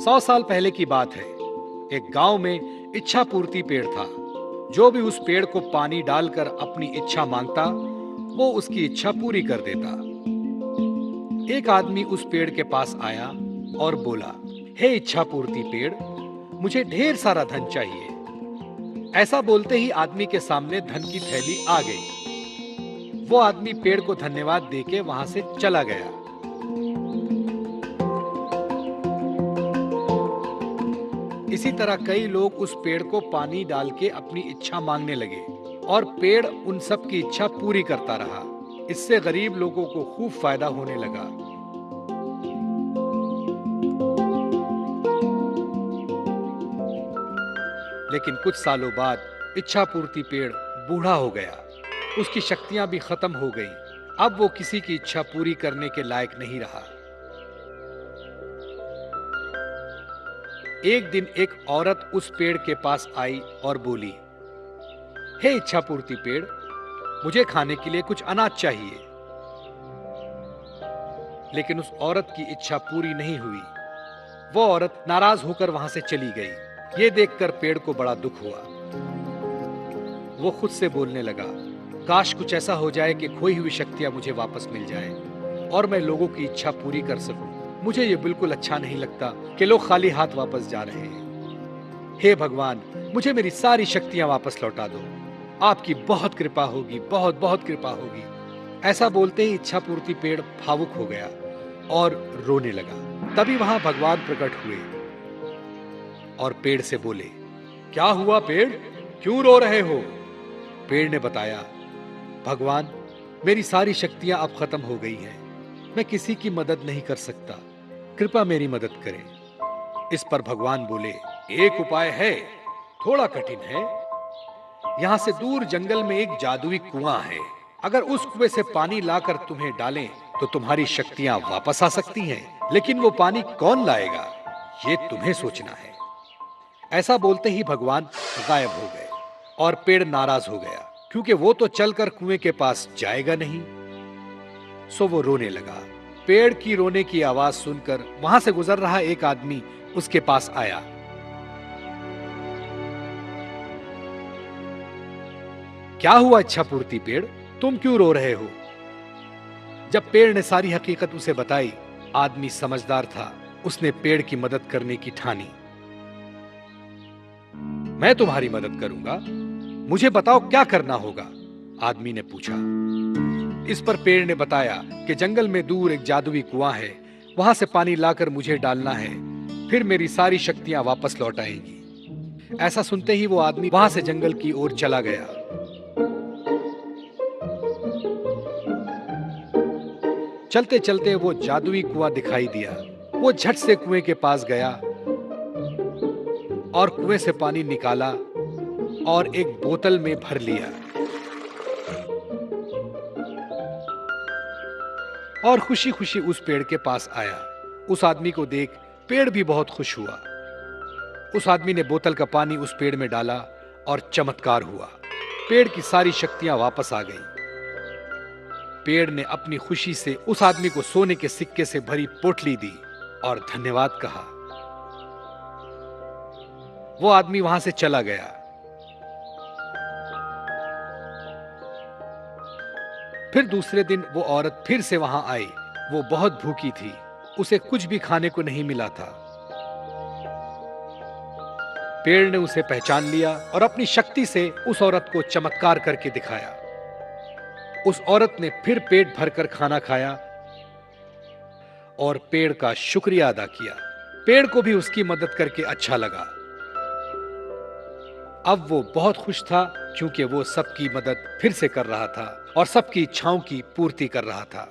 100 साल पहले की बात है। एक गांव में इच्छा पूर्ति पेड़ था। जो भी उस पेड़ को पानी डालकर अपनी इच्छा मांगता, वो उसकी इच्छा पूरी कर देता। एक आदमी उस पेड़ के पास आया और बोला, हे इच्छा पूर्ति पेड़, मुझे ढेर सारा धन चाहिए। ऐसा बोलते ही आदमी के सामने धन की थैली आ गई। वो आदमी पेड़ को धन्यवाद देके वहां से चला गया। इसी तरह कई लोग उस पेड़ को पानी डाल के अपनी इच्छा मांगने लगे और पेड़ उन सब की इच्छा पूरी करता रहा। इससे गरीब लोगों को खूब फायदा होने लगा। लेकिन कुछ सालों बाद इच्छा पूर्ति पेड़ बूढ़ा हो गया। उसकी शक्तियां भी खत्म हो गईं। अब वो किसी की इच्छा पूरी करने के लायक नहीं रहा। एक दिन एक औरत उस पेड़ के पास आई और बोली, हे इच्छा पूर्ति पेड़, मुझे खाने के लिए कुछ अनाज चाहिए। लेकिन उस औरत की इच्छा पूरी नहीं हुई। वो औरत नाराज होकर वहां से चली गई। ये देखकर पेड़ को बड़ा दुख हुआ। वो खुद से बोलने लगा, काश कुछ ऐसा हो जाए कि खोई हुई शक्तियां मुझे वापस मिल जाए और मैं लोगों की इच्छा पूरी कर सकूं। मुझे ये बिल्कुल अच्छा नहीं लगता कि लोग खाली हाथ वापस जा रहे हैं। हे भगवान, मुझे मेरी सारी शक्तियां वापस लौटा दो। आपकी बहुत कृपा होगी, बहुत बहुत कृपा होगी। ऐसा बोलते ही इच्छा पूर्ति पेड़ भावुक हो गया और रोने लगा। तभी वहां भगवान प्रकट हुए और पेड़ से बोले, क्या हुआ पेड़, क्यों रो रहे हो? पेड़ ने बताया, भगवान, मेरी सारी शक्तियां अब खत्म हो गई हैं। मैं किसी की मदद नहीं कर सकता। कृपया मेरी मदद करें। इस पर भगवान बोले, एक उपाय है, थोड़ा कठिन है। यहां से दूर जंगल में एक जादुई कुआं है। अगर उस कुएं से पानी लाकर तुम्हें डालें तो तुम्हारी शक्तियां वापस आ सकती हैं। लेकिन वो पानी कौन लाएगा, ये तुम्हें सोचना है। ऐसा बोलते ही भगवान गायब हो गए और पेड़ नाराज हो गया, क्योंकि वो तो चलकर कुएं के पास जाएगा नहीं। सो वो रोने लगा। पेड़ की रोने की आवाज सुनकर वहां से गुजर रहा एक आदमी उसके पास आया। क्या हुआ इच्छा पूर्ति पेड़, तुम क्यों रो रहे हो? जब पेड़ ने सारी हकीकत उसे बताई, आदमी समझदार था। उसने पेड़ की मदद करने की ठानी। मैं तुम्हारी मदद करूंगा, मुझे बताओ क्या करना होगा? आदमी ने पूछा। इस पर पेड़ ने बताया कि जंगल में दूर एक जादुई कुआं है। वहां से पानी लाकर मुझे डालना है, फिर मेरी सारी शक्तियां वापस लौट आएंगी। ऐसा सुनते ही वो आदमी वहां से जंगल की ओर चला गया। चलते चलते वो जादुई कुआं दिखाई दिया। वो झट से कुएं के पास गया और कुएं से पानी निकाला और एक बोतल में भर लिया और खुशी खुशी उस पेड़ के पास आया। उस आदमी को देख पेड़ भी बहुत खुश हुआ। उस आदमी ने बोतल का पानी उस पेड़ में डाला और चमत्कार हुआ। पेड़ की सारी शक्तियां वापस आ गईं। पेड़ ने अपनी खुशी से उस आदमी को सोने के सिक्के से भरी पोटली दी और धन्यवाद कहा। वो आदमी वहां से चला गया। फिर दूसरे दिन वो औरत फिर से वहां आई। वो बहुत भूखी थी, उसे कुछ भी खाने को नहीं मिला था। पेड़ ने उसे पहचान लिया और अपनी शक्ति से उस औरत को चमत्कार करके दिखाया। उस औरत ने फिर पेट भरकर खाना खाया और पेड़ का शुक्रिया अदा किया। पेड़ को भी उसकी मदद करके अच्छा लगा। अब वो बहुत खुश था, क्योंकि वो सबकी मदद फिर से कर रहा था और सबकी इच्छाओं की पूर्ति कर रहा था।